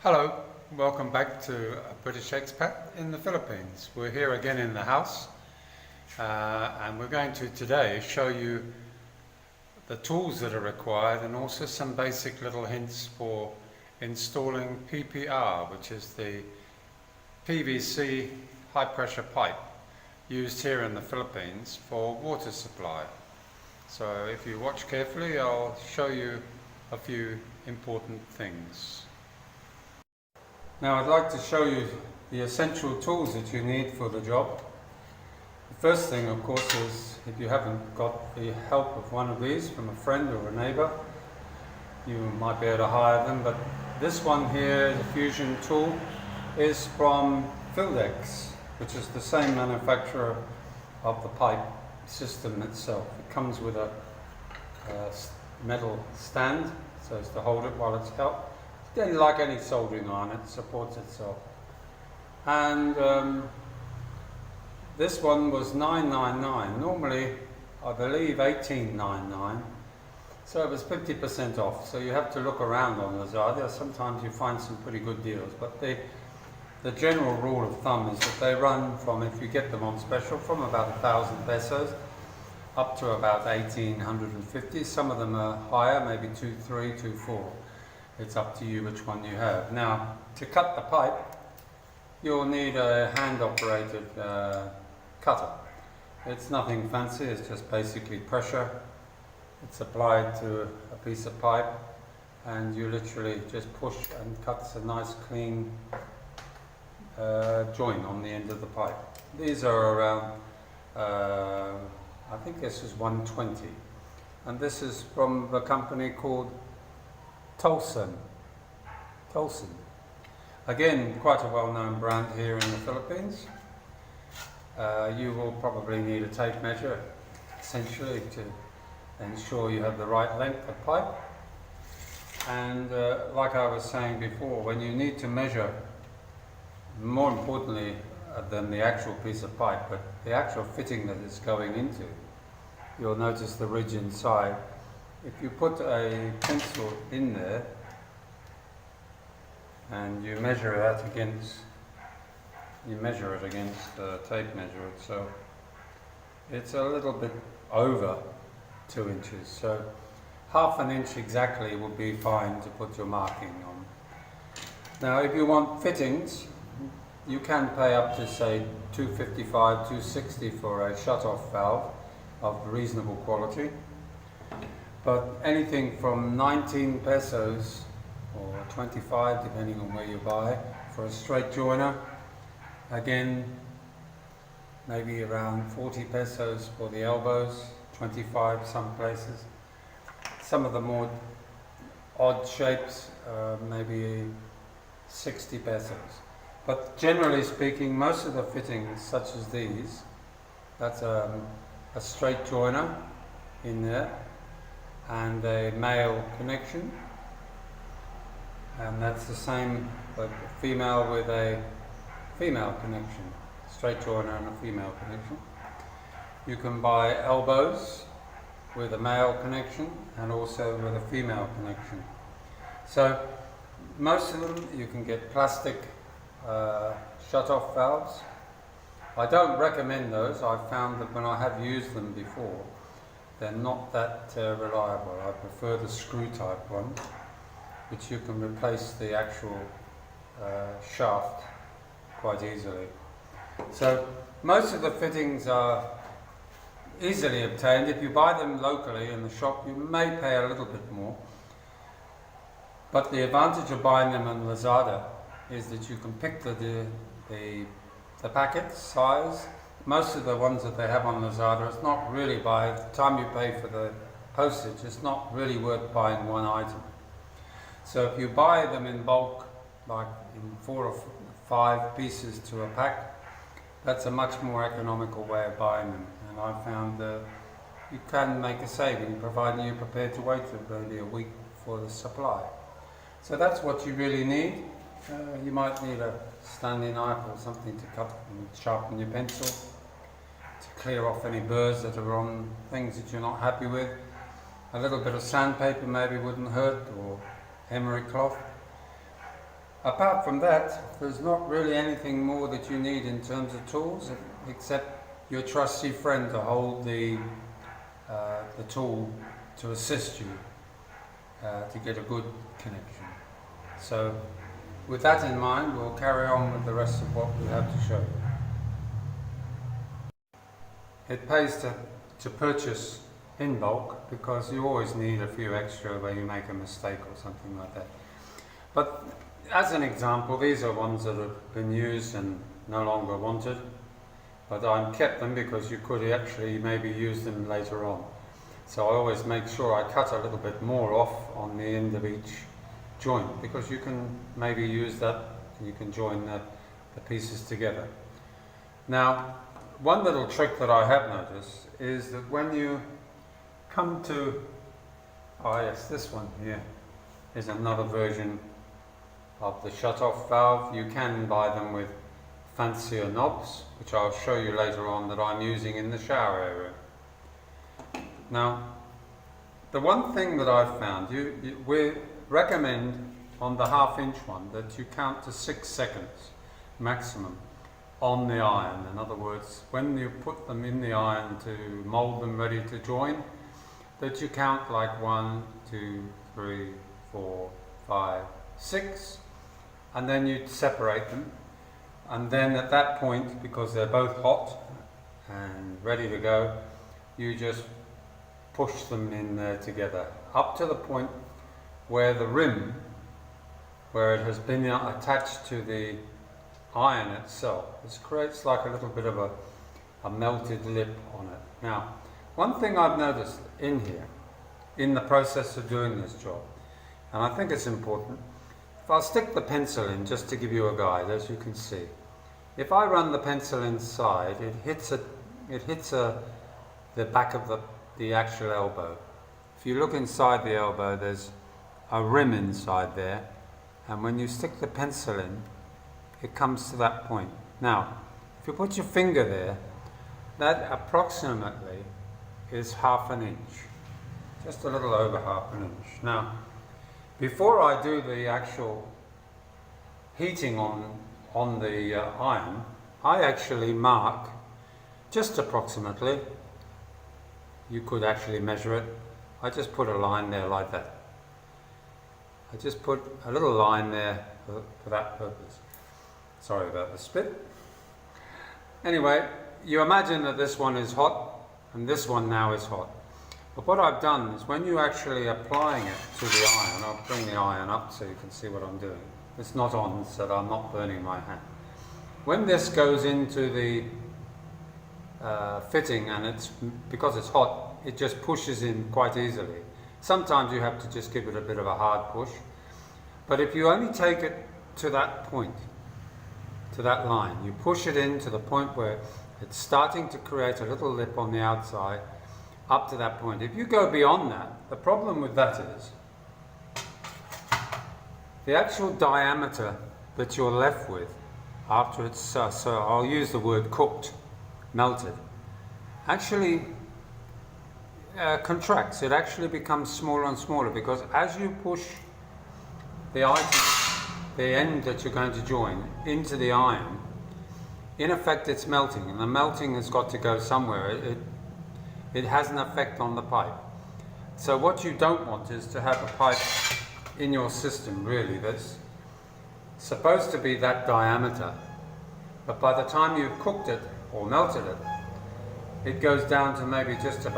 Hello, welcome back to a British expat in the Philippines. We're here again in the house and we're going to today show you the tools that are required and also some basic little hints for installing PPR, which is the PVC high pressure pipe used here in the Philippines for water supply. So if you watch carefully, I'll show you a few important things. Now I'd like to show you the essential tools that you need for the job. The first thing, of course, is if you haven't got the help of one of these from a friend or a neighbour, you might be able to hire them, but this one here, the fusion tool, is from Fildex, which is the same manufacturer of the pipe system itself. It comes with a metal stand so as to hold it while it's held. Then, like any soldering iron, it supports itself. And this one was $9.99. Normally, I believe $18.99. So it was 50% off. So you have to look around on Lazada. Sometimes you find some pretty good deals. But the general rule of thumb is that they run from, if you get them on special, from about 1,000 pesos up to about 1,850. Some of them are higher, maybe 2,300, 2,400. It's up to you which one you have. Now, to cut the pipe, you'll need a hand-operated cutter. It's nothing fancy, it's just basically pressure. It's applied to a piece of pipe and you literally just push and cuts a nice clean joint on the end of the pipe. These are around, I think this is 120. And this is from a company called Tolson. Again, quite a well-known brand here in the Philippines. You will probably need a tape measure, essentially, to ensure you have the right length of pipe. And like I was saying before, when you need to measure, more importantly than the actual piece of pipe, but the actual fitting that it's going into, you'll notice the ridge inside. If you put a pencil in there and you measure it against the tape measure, so it's a little bit over 2 inches. So half an inch exactly would be fine to put your marking on. Now, if you want fittings, you can pay up to say $255, $260 for a shut-off valve of reasonable quality. But anything from 19 pesos or 25, depending on where you buy, for a straight joiner. Again, maybe around 40 pesos for the elbows, 25 some places. Some of the more odd shapes, maybe 60 pesos. But generally speaking, most of the fittings, such as these, that's a straight joiner in there, and a male connection, and that's the same, but female with a female connection, straight joiner and a female connection. You can buy elbows with a male connection and also with a female connection. So most of them you can get plastic shut-off valves. I don't recommend those. I've found that when I have used them before, they're not that reliable. I prefer the screw type one, which you can replace the actual shaft quite easily. So most of the fittings are easily obtained. If you buy them locally in the shop, you may pay a little bit more. But the advantage of buying them on Lazada is that you can pick the packet size. Most of the ones that they have on Lazada, it's not really, by the time you pay for the postage, it's not really worth buying one item. So if you buy them in bulk, like in 4 or 5 pieces to a pack, that's a much more economical way of buying them. And I found that you can make a saving, providing you're prepared to wait maybe a week for the supply. So that's what you really need. You might need a Stanley knife or something to cut and sharpen your pencil, to clear off any burrs that are on things that you're not happy with. A little bit of sandpaper maybe wouldn't hurt, or emery cloth. Apart from that, there's not really anything more that you need in terms of tools, except your trusty friend to hold the tool to assist you to get a good connection. So with that in mind, we'll carry on with the rest of what we have to show you. It pays to purchase in bulk, because you always need a few extra where you make a mistake or something like that. But as an example, these are ones that have been used and no longer wanted, but I kept them because you could actually maybe use them later on. So I always make sure I cut a little bit more off on the end of each joint, because you can maybe use that and you can join the pieces together. Now, one little trick that I have noticed is that when you come to, oh yes, this one here is another version of the shut-off valve. You can buy them with fancier knobs, which I'll show you later on, that I'm using in the shower area. Now, the one thing that I've found, we recommend on the half-inch one that you count to 6 seconds maximum on the iron. In other words, when you put them in the iron to mold them ready to join, that you count like 1, 2, 3, 4, 5, 6, and then you separate them. And then at that point, because they're both hot and ready to go, you just push them in there together up to the point where the rim, where it has been attached to the iron itself, it creates like a little bit of a melted lip on it. Now, one thing I've noticed in here, in the process of doing this job, and I think it's important, if I stick the pencil in just to give you a guide, as you can see, if I run the pencil inside, it hits the back of the actual elbow. If you look inside the elbow, there's a rim inside there, and when you stick the pencil in, it comes to that point. Now, if you put your finger there, that approximately is ½ an inch, just a little over ½ an inch. Now, before I do the actual heating on the iron, I actually mark just approximately. You could actually measure it. I just put a line there like that. I just put a little line there for that purpose. Sorry about the spit. Anyway, you imagine that this one is hot and this one now is hot. But what I've done is, when you're actually applying it to the iron, I'll bring the iron up so you can see what I'm doing. It's not on, so I'm not burning my hand. When this goes into the fitting, and because it's hot, it just pushes in quite easily. Sometimes you have to just give it a bit of a hard push. But if you only take it to that point, to that line, you push it in to the point where it's starting to create a little lip on the outside, up to that point. If you go beyond that, the problem with that is the actual diameter that you're left with after it's, so I'll use the word cooked, melted, actually contracts. It actually becomes smaller and smaller, because as you push the end that you're going to join into the iron, in effect it's melting, and the melting has got to go somewhere. It has an effect on the pipe. So what you don't want is to have a pipe in your system, really, that's supposed to be that diameter, but by the time you've cooked it or melted it, it goes down to maybe just a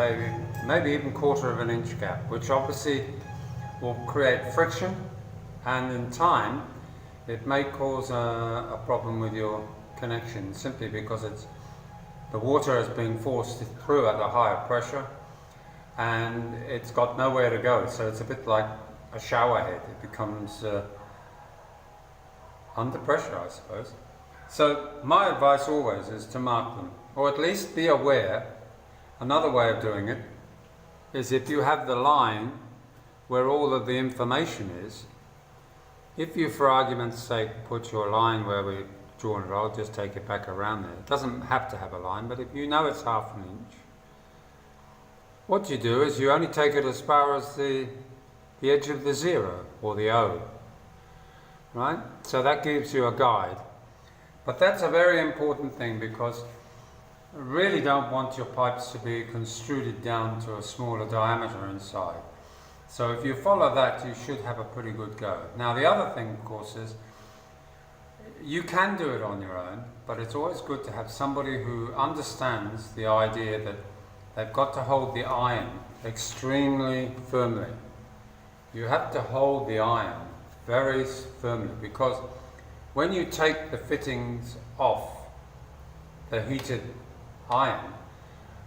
maybe even ½ an inch gap, which obviously will create friction, and in time it may cause a problem with your connection, simply because the water is being forced through at a higher pressure and it's got nowhere to go. So it's a bit like a shower head. It becomes under pressure, I suppose. So my advice always is to mark them, or at least be aware. Another way of doing it is, if you have the line where all of the information is, if you, for argument's sake, put your line where we drawn it, I'll just take it back around there. It doesn't have to have a line, but if you know it's ½ an inch, what you do is you only take it as far as the edge of the 0 or the O. right? So that gives you a guide. But that's a very important thing, because you really don't want your pipes to be construed down to a smaller diameter inside. So if you follow that, you should have a pretty good go. Now the other thing, of course, is you can do it on your own, but it's always good to have somebody who understands the idea that they've got to hold the iron extremely firmly. You have to hold the iron very firmly, because when you take the fittings off the heated iron,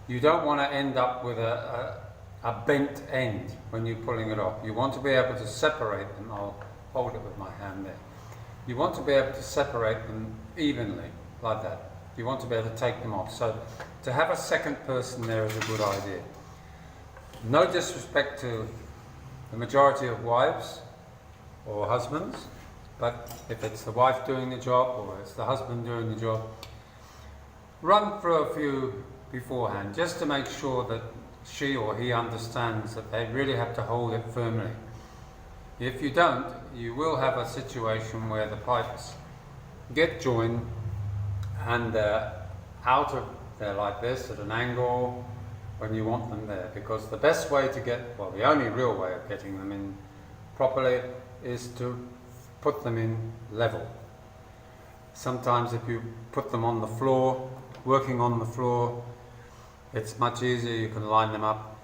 you don't want to end up with a bent end when you're pulling it off. You want to be able to separate them. I'll hold it with my hand there. You want to be able to separate them evenly, like that. You want to be able to take them off. So to have a second person there is a good idea. No disrespect to the majority of wives or husbands, but if it's the wife doing the job or it's the husband doing the job, run through a few beforehand, just to make sure that she or he understands that they really have to hold it firmly. If you don't, you will have a situation where the pipes get joined and they're out of there like this at an angle when you want them there. Because the best way to get, well, the only real way of getting them in properly is to put them in level. Sometimes if you put them on the floor, working on the floor, it's much easier, you can line them up.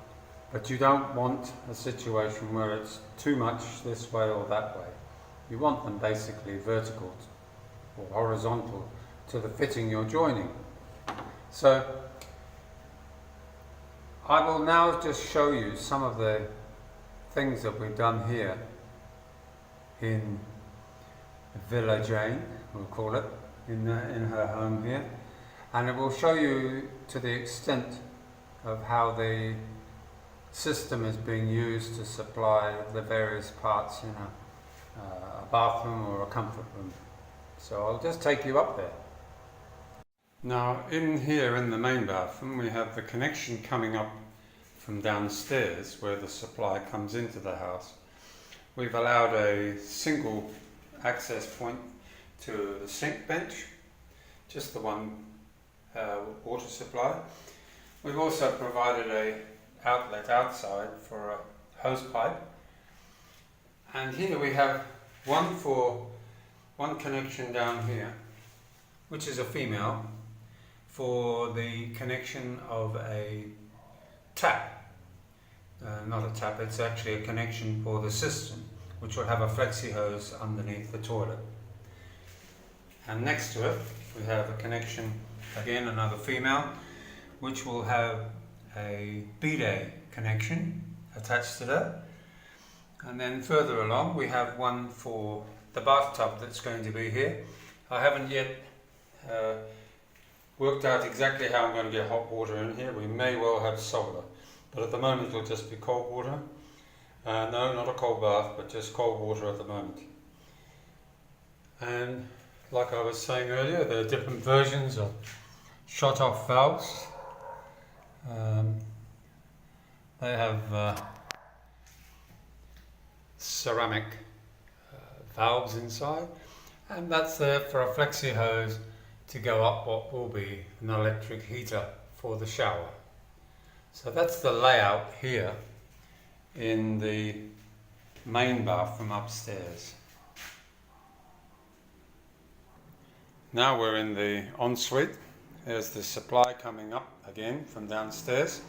But you don't want a situation where it's too much this way or that way. You want them basically vertical or horizontal to the fitting you're joining. So I will now just show you some of the things that we've done here in Villa Jane, we'll call it, in her home here. And it will show you to the extent of how the system is being used to supply the various parts in a bathroom or a comfort room. So I'll just take you up there. Now in here in the main bathroom we have the connection coming up from downstairs where the supply comes into the house. We've allowed a single access point to the sink bench, just the one water supply. We've also provided a outlet outside for a hose pipe, and here we have one connection down here, which is a female, for the connection of a tap. Not a tap, it's actually a connection for the cistern, which will have a flexi hose underneath the toilet. And next to it we have a connection, again another female, which will have a bidet connection attached to that. And then further along we have one for the bathtub that's going to be here. I haven't yet worked out exactly how I'm going to get hot water in here. We may well have solar, but at the moment it'll just be cold water. No, not a cold bath, but just cold water at the moment. And like I was saying earlier, there are different versions of shut-off valves. They have ceramic valves inside, and that's there for a flexi hose to go up what will be an electric heater for the shower. So that's the layout here in the main bathroom upstairs. Now we're in the ensuite. There's the supply coming up again from downstairs.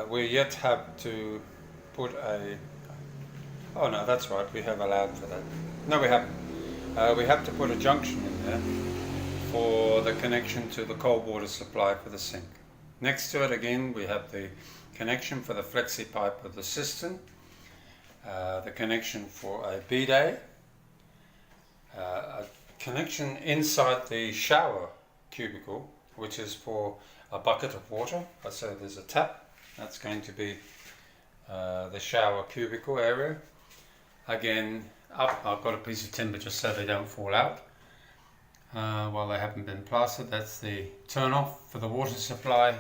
We yet have to put a... Oh no, that's right, we have allowed for that. No, we haven't. We have to put a junction in there for the connection to the cold water supply for the sink. Next to it again we have the connection for the flexi pipe of the cistern, the connection for a bidet, a connection inside the shower cubicle, which is for a bucket of water. So there's a tap, that's going to be the shower cubicle area. Again, up I've got a piece of timber just so they don't fall out while they haven't been plastered. That's the turn off for the water supply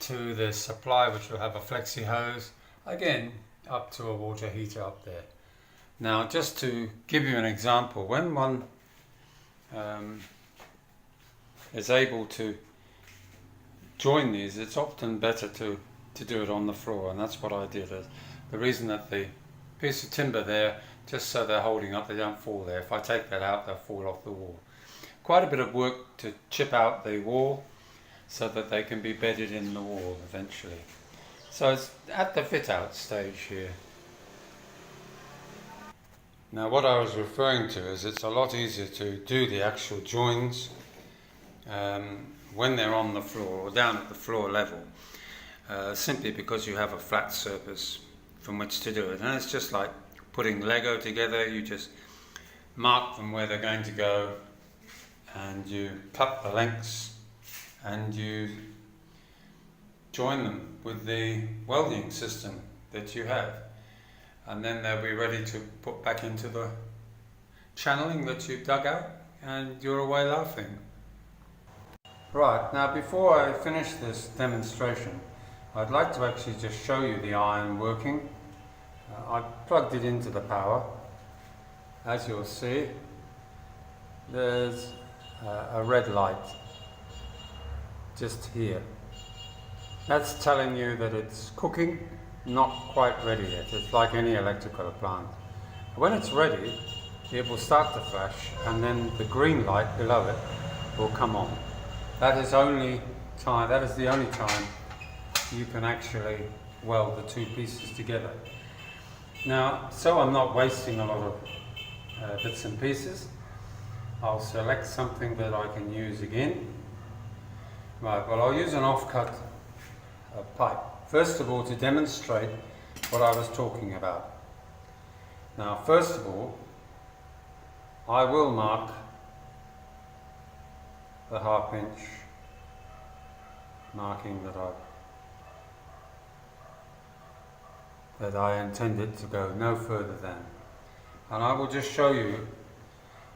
to the supply, which will have a flexi hose, again up to a water heater up there. Now, just to give you an example, when one is able to join these, it's often better to do it on the floor, and that's what I did. The reason that the piece of timber there, just so they're holding up, they don't fall there. If I take that out, they'll fall off the wall. Quite a bit of work to chip out the wall so that they can be bedded in the wall eventually. So it's at the fit out stage here. Now, what I was referring to is it's a lot easier to do the actual joins when they're on the floor or down at the floor level, simply because you have a flat surface from which to do it. And it's just like putting Lego together. You just mark them where they're going to go, and you cut the lengths and you join them with the welding system that you have, and then they'll be ready to put back into the channeling that you've dug out, and you're away laughing. Right, now before I finish this demonstration, I'd like to actually just show you the iron working. I plugged it into the power. As you'll see, there's a red light just here. That's telling you that it's cooking, not quite ready yet. It's like any electrical plant. When it's ready, it will start to flash, and then the green light below it will come on. That is the only time you can actually weld the two pieces together. Now, so I'm not wasting a lot of bits and pieces, I'll select something that I can use again. Right, well, I'll use an offcut pipe. First of all, to demonstrate what I was talking about. Now, first of all, I will mark the ½ inch marking that I intended to go no further than. And I will just show you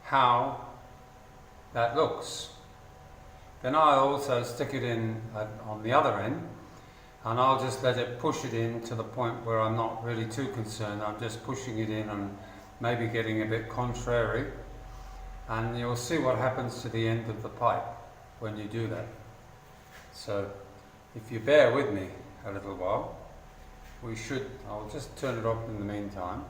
how that looks. Then I'll also stick it in on the other end, and I'll just let it push it in to the point where I'm not really too concerned. I'm just pushing it in and maybe getting a bit contrary, and you'll see what happens to the end of the pipe when you do that. So if you bear with me a little while, I'll just turn it off in the meantime.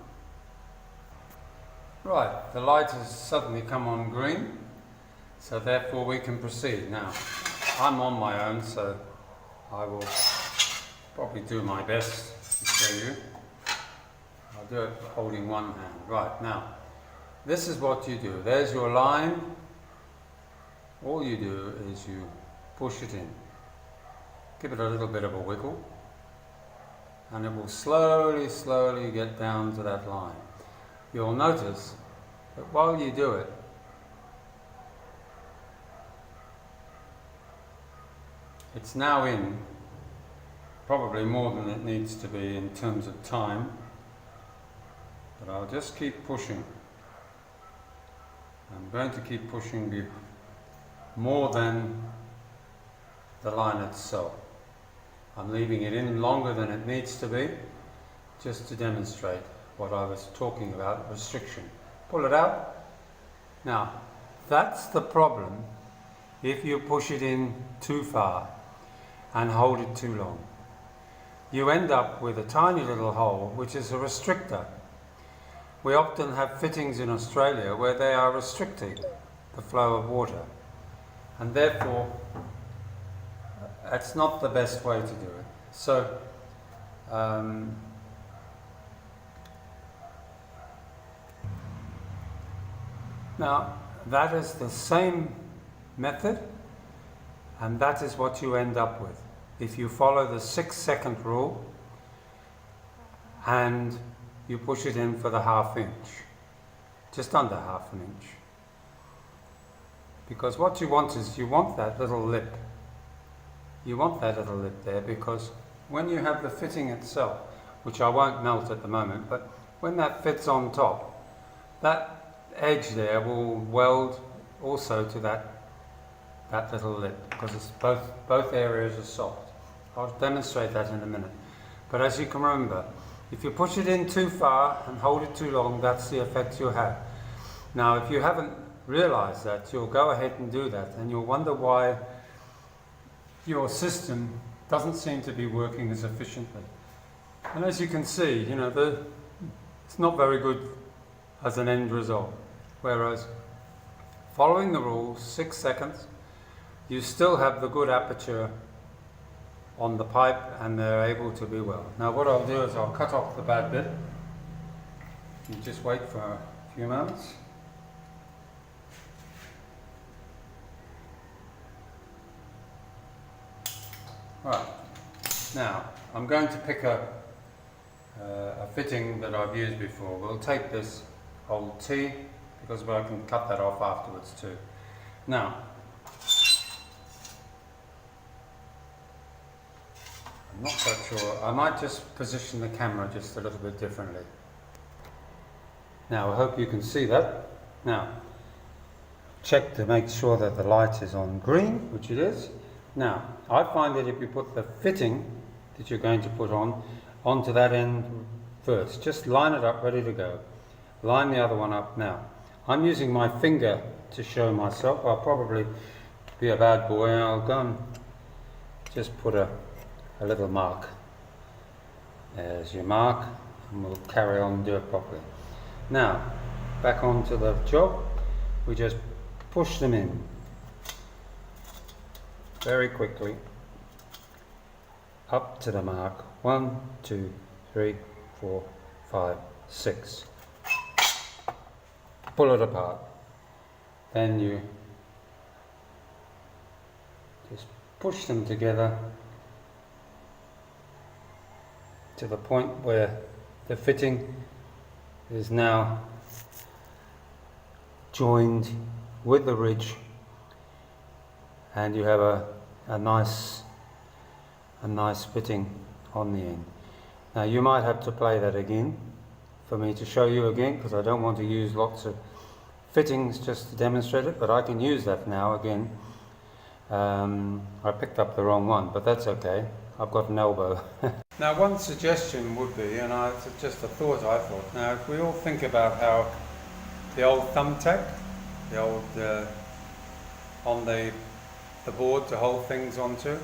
Right, the light has suddenly come on green, so therefore we can proceed. Now, I'm on my own, so I will probably do my best to show you. I'll do it holding one hand. Right, now, this is what you do. There's your line. All you do is you push it in. Give it a little bit of a wiggle, and it will slowly get down to that line. You'll notice that while you do it, it's now in probably more than it needs to be in terms of time, but I'll just keep pushing. I'm going to keep pushing more than the line itself. I'm leaving it in longer than it needs to be, just to demonstrate what I was talking about, restriction. Pull it out. Now, that's the problem if you push it in too far and hold it too long. You end up with a tiny little hole, which is a restrictor. We often have fittings in Australia where they are restricting the flow of water, and therefore that's not the best way to do it. So now that is the same method, and that is what you end up with if you follow the 6-second rule and you push it in for the ½ inch, just under ½ inch. Because what you want is, you want that little lip. You want that little lip there, because when you have the fitting itself, which I won't melt at the moment, but when that fits on top, that edge there will weld also to that little lip, because it's both areas are soft. I'll demonstrate that in a minute. But as you can remember, If you push it in too far and hold it too long, that's the effect you'll have. Now, if you haven't realized that, you'll go ahead and do that, and you'll wonder why your system doesn't seem to be working as efficiently. And as you can see, you know, it's not very good as an end result. Whereas following the rules, 6 seconds, you still have the good aperture on the pipe and they're able to be well. Now what I'll do is I'll cut off the bad bit and just wait for a few moments. Right, now I'm going to pick a fitting that I've used before. We'll take this old T because I can cut that off afterwards too. Now, I'm not quite sure. I might just position the camera just a little bit differently. Now I hope you can see that. Now, check to make sure that the light is on green, which it is. Now, I find that if you put the fitting that you're going to put onto that end first, just line it up, ready to go. Line the other one up now. I'm using my finger to show myself. I'll probably be a bad boy and I'll go and just put a little mark. There's your mark, and we'll carry on and do it properly. Now, back onto the job, we just push them in very quickly up to the mark. 1, 2, 3, 4, 5, 6. Pull it apart. Then you just push them together to the point where the fitting is now joined with the ridge, and you have a nice fitting on the end. Now you might have to play that again for me to show you again, because I don't want to use lots of fittings just to demonstrate it, but I can use that now again. I picked up the wrong one, but that's okay. I've got an elbow. Now one suggestion would be, and it's just a thought I thought, now if we all think about how the old thumbtack, the old on the board to hold things onto,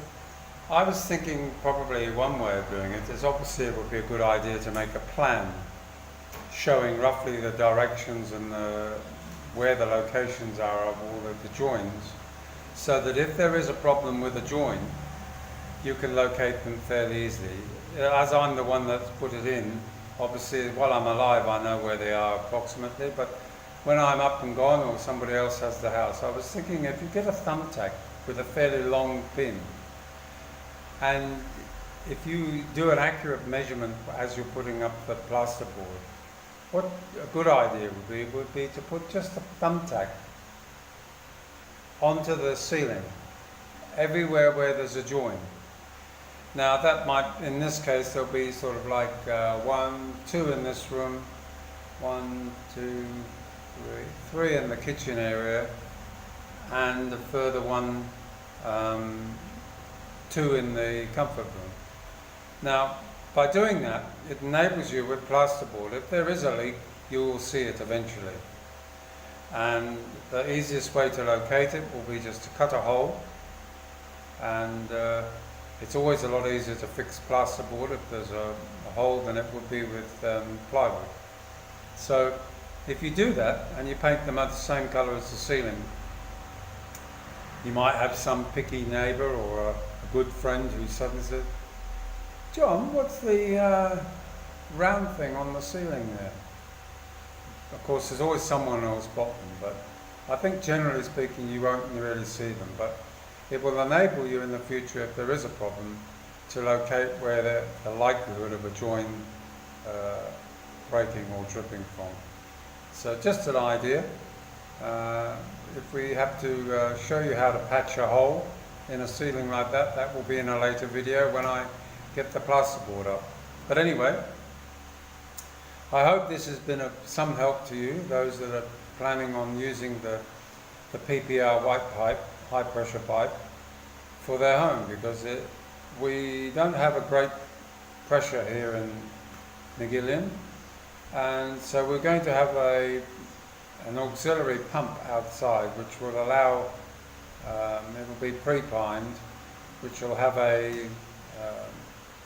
I was thinking probably one way of doing it is obviously it would be a good idea to make a plan showing roughly the directions and where the locations are of all of the joins, so that if there is a problem with a join, you can locate them fairly easily. As I'm the one that's put it in, obviously while I'm alive I know where they are approximately, but when I'm up and gone or somebody else has the house, I was thinking if you get a thumbtack with a fairly long pin, and if you do an accurate measurement as you're putting up the plasterboard, what a good idea would be to put just a thumbtack onto the ceiling everywhere where there's a join. Now that might, in this case, there'll be sort of like 1, 2 in this room, 1, 2, 3 in the kitchen area, and a further one, 2 in the comfort room. Now, by doing that, it enables you with plasterboard, if there is a leak, you will see it eventually. And the easiest way to locate it will be just to cut a hole, and it's always a lot easier to fix plasterboard if there's a hole than it would be with plywood. So if you do that and you paint them at the same colour as the ceiling, you might have some picky neighbour or a good friend who suddenly says, "John, what's the round thing on the ceiling there?" Of course there's always someone who will spot them, but I think generally speaking you won't really see them, but it will enable you in the future, if there is a problem, to locate where the likelihood of a join breaking or tripping from. So just an idea. If we have to show you how to patch a hole in a ceiling like that, that will be in a later video when I get the plasterboard up. But anyway, I hope this has been of some help to you, those that are planning on using the PPR white pipe, high pressure pipe, for their home, because we don't have a great pressure here megillion. And so we're going to have an auxiliary pump outside which will allow, it will be pre-primed, which will have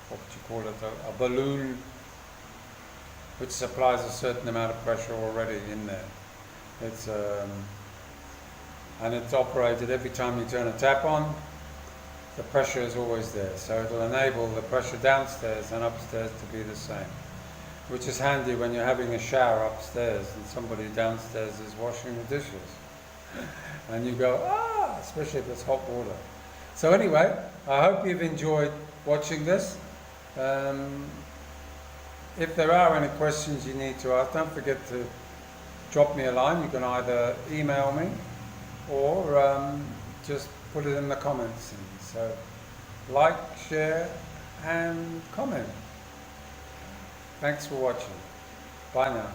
what would you call it, a balloon which supplies a certain amount of pressure already in there. And it's operated every time you turn a tap on, the pressure is always there. So it'll enable the pressure downstairs and upstairs to be the same, which is handy when you're having a shower upstairs and somebody downstairs is washing the dishes. And you go, especially if it's hot water. So anyway, I hope you've enjoyed watching this. If there are any questions you need to ask, don't forget to drop me a line. You can either email me or just put it in the comments. So like, share and comment. Thanks for watching. Bye now.